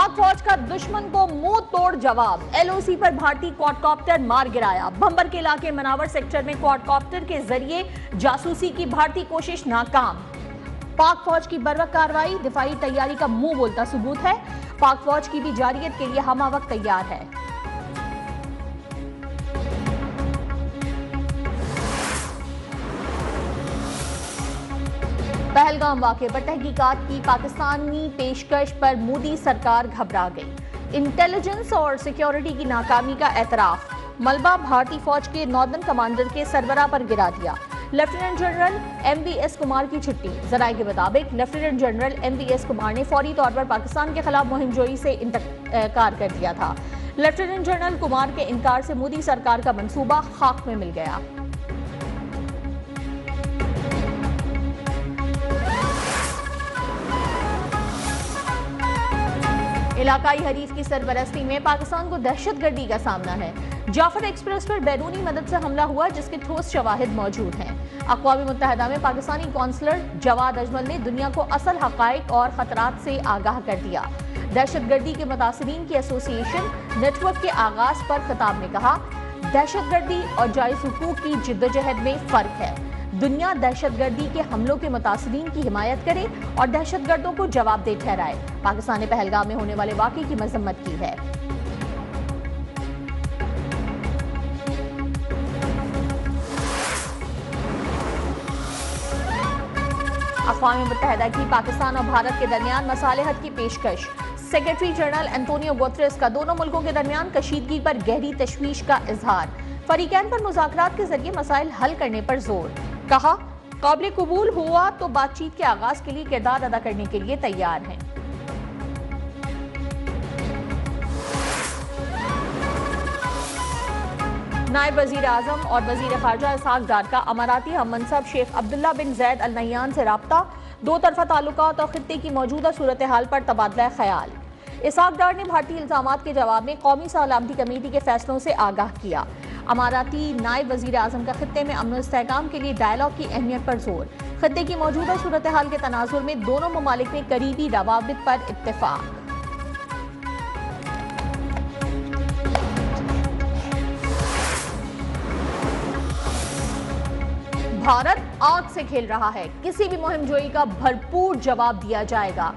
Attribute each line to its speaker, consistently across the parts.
Speaker 1: पाक फौज का दुश्मन को मुंह तोड़ जवाब। एलओसी पर भारतीय क्वाडकॉप्टर मार गिराया। भंबर के इलाके मनावर सेक्टर में क्वाडकॉप्टर के जरिए जासूसी की भारतीय कोशिश नाकाम। पाक फौज की बर्वक कार्रवाई दिफाई तैयारी का मुंह बोलता सबूत है। पाक फौज की भी जारियत के लिए हम वक्त तैयार है। पहलगाम वाक़े पर तहकीकात की पाकिस्तानी पेशकश पर मोदी सरकार घबरा गई। इंटेलिजेंस और सिक्योरिटी की नाकामी का एतराफ। मलबा भारतीय फौज के नॉर्दर्न कमांडर के सरबराह पर गिरा दिया। लेफ्टिनेंट जनरल MVS कुमार की छुट्टी। जराये के मुताबिक लेफ्टिनेंट जनरल MVS कुमार ने फौरी तौर पर पाकिस्तान के खिलाफ मुहिमजोई से इनकार कर दिया था। लेफ्टिनेंट जनरल कुमार के इनकार से मोदी सरकार का मंसूबा खाक में मिल गया। इलाकाई हरीफ की सरबरस्ती में पाकिस्तान को दहशतगर्दी का सामना है। जाफर एक्सप्रेस पर बैरूनी मदद से हमला हुआ, जिसके ठोस शवाहिद मौजूद हैं। अक़वाम मुत्तहिदा में पाकिस्तानी कौंसलर जवाद अजमल ने दुनिया को असल हक़ाइक़ और खतरात से आगाह कर दिया। दहशतगर्दी के मुतासिरीन की एसोसिएशन नेटवर्क के आगाज पर खिताब में कहा, दहशतगर्दी और जायज़ हुकूक की जिद्दोजहद में फ़र्क है। दुनिया दहशतगर्दी के हमलों के मुतासिरीन की हिमायत करे और दहशतगर्दों को जवाबदेह ठहराए। पाकिस्तान ने पहलगाम में होने वाले वाक़े की मजम्मत की है। अक़वाम मुत्तहिदा की पाकिस्तान और भारत के दरमियान मसालेहत की पेशकश। सेक्रेटरी जनरल एंटोनियो गुतरेस का दोनों मुल्कों के दरमियान कशीदगी पर गहरी तशवीश का इजहार। फरीकैन पर मुज़ाकरात के जरिए मसाइल हल करने पर जोर। कहा, काबिल कबूल हुआ तो बातचीत के आगाज के लिए किरदार अदा करने के लिए तैयार हैं। नायब वजीर आजम और वजीर खारजा इसाक डार का अमाराती हम मनसब शेख अब्दुल्ला बिन जैद अल नह्यान से राब्ता। दो तरफा ताल्लुकात और खित्ते की मौजूदा सूरत हाल पर तबादला ख्याल। इसाक डार ने भारतीय इल्जामात के जवाब में कौमी सलामती कमेटी के फैसलों से आगाह किया। अमाराती नायब वजीर आजम का खित्ते में अमन इस्तेहकाम के लिए डायलॉग की अहमियत पर जोर। खित्ते की मौजूदा सूरत हाल के तनाजुर में दोनों ममालिक में करीबी रवाबित पर इत्तेफाक। भारत आग से खेल रहा है, किसी भी मुहिमजोई का भरपूर जवाब दिया जाएगा।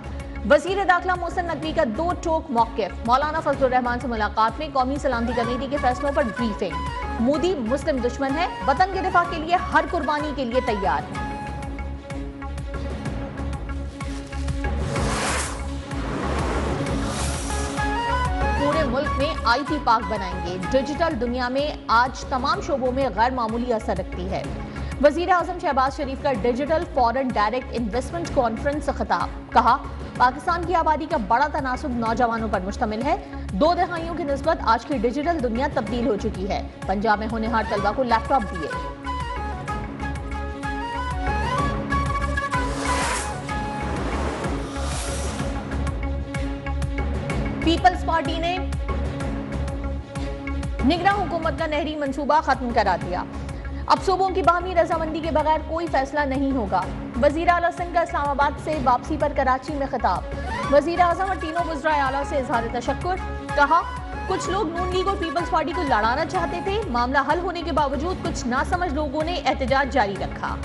Speaker 1: वजीर दाखिला मोहसिन नकवी का दो टोक मौक़िफ़। मौलाना फजलुर रहमान से मुलाकात में कौमी सलामती कमेटी के फैसलों पर ब्रीफिंग। मोदी मुस्लिम दुश्मन है, वतन के दिफा के लिए हर कुर्बानी के लिए तैयार है। पूरे मुल्क में IT पार्क बनाएंगे। डिजिटल दुनिया में आज तमाम शोबों में गैर मामूली असर रखती है। वजीर आजम शहबाज शरीफ का digital foreign direct investment conference से खिताब। कहा, पाकिस्तान की आबादी का बड़ा तनासुब नौजवानों पर मुश्तमिल है। 2 दहाइयों की निस्बत आज की डिजिटल दुनिया तब्दील हो चुकी है। पंजाब में होनहार तलबा को लैपटॉप दिए। पीपल्स पार्टी ने निगरां हुकूमत का नहरी मंसूबा खत्म करा दिया। अब सूबों की बाहमी रजामंदी के बगैर कोई फैसला नहीं होगा। वजीर आला सिंध का इस्लामाबाद से वापसी पर कराची में खिताब। वजीर आजम और तीनों वज़राए आला से इजहार तशक्कुर। कहा, कुछ लोग नून लीग और पीपल्स पार्टी को लड़ाना चाहते थे, मामला हल होने के बावजूद कुछ नासमझ लोगों ने एहतजाज जारी रखा।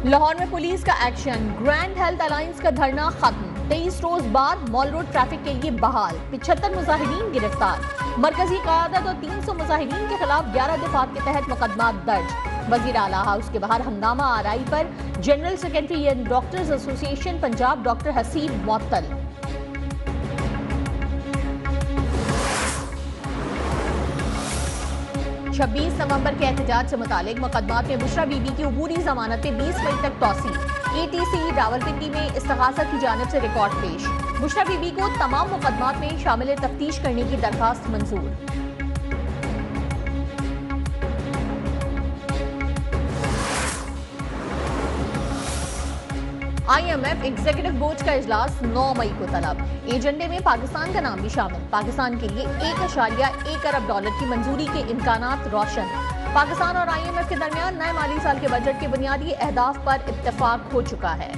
Speaker 1: लाहौर में पुलिस का एक्शन। ग्रैंड हेल्थ अलायंस का धरना खत्म। 23 रोज बाद मॉल रोड ट्रैफिक के लिए बहाल। 75 मुजाहिरीन गिरफ्तार। मरकजी क़यादत और 300 मुजाहिरीन के खिलाफ 11 दफात के तहत मुकदमा दर्ज। वजीर आला हाउस के बाहर हंगामा आरआई पर general secretary doctors association Punjab doctor Haseeb मुअत्तल। छब्बीस नवंबर के एहतजाज से मुतालिक मुकदमात में बुशरा बीबी की अबूरी जमानतें 20 मई तक तौसी। ATC रावलपिंडी में इस्तिगासा की जानिब से रिकॉर्ड पेश। बुशरा बीबी को तमाम मुकदमात में शामिल तफ्तीश करने की दरखास्त मंजूर। IMF एग्जीक्यूटिव बोर्ड का इजलास 9 मई को तलब। एजेंडे में पाकिस्तान का नाम भी शामिल। पाकिस्तान के लिए $1.1 अरब की मंजूरी के इम्कानात रोशन। पाकिस्तान और IMF के दरमियान नए माली साल के बजट के बुनियादी अहदाफ पर इत्तेफाक हो चुका है।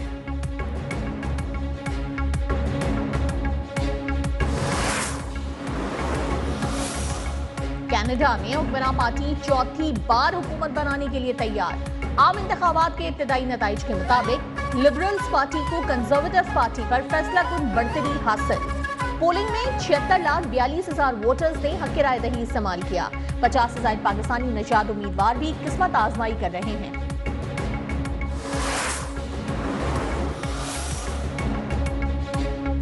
Speaker 1: कनाडा में हुक्मरान पार्टी चौथी बार हुकूमत बनाने के लिए तैयार। आम इंतखाबात के इब्तदाई नताइज के मुताबिक लिबरल्स पार्टी को कंजर्वेटिव पार्टी पर फैसलाकुन बढ़तरी हासिल। पोलिंग में 76,42,000 वोटर्स ने हक राय दही इस्तेमाल किया। 50 से ज्यादा पाकिस्तानी नजाद उम्मीदवार भी किस्मत आजमाई कर रहे हैं।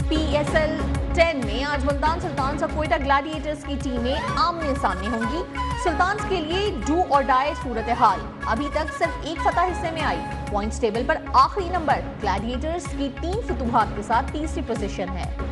Speaker 1: PSL 10 में आज मुल्तान सुल्तान्स और कोयटा ग्लैडिएटर्स की टीमें आमने सामने होंगी। सुल्तान्स के लिए डू और डाई सूरत हाल, अभी तक सिर्फ एक फतह हिस्से में आई। पॉइंट्स टेबल पर आखिरी नंबर, ग्लैडिएटर्स की 3 फतूहात के साथ तीसरी पोजीशन है।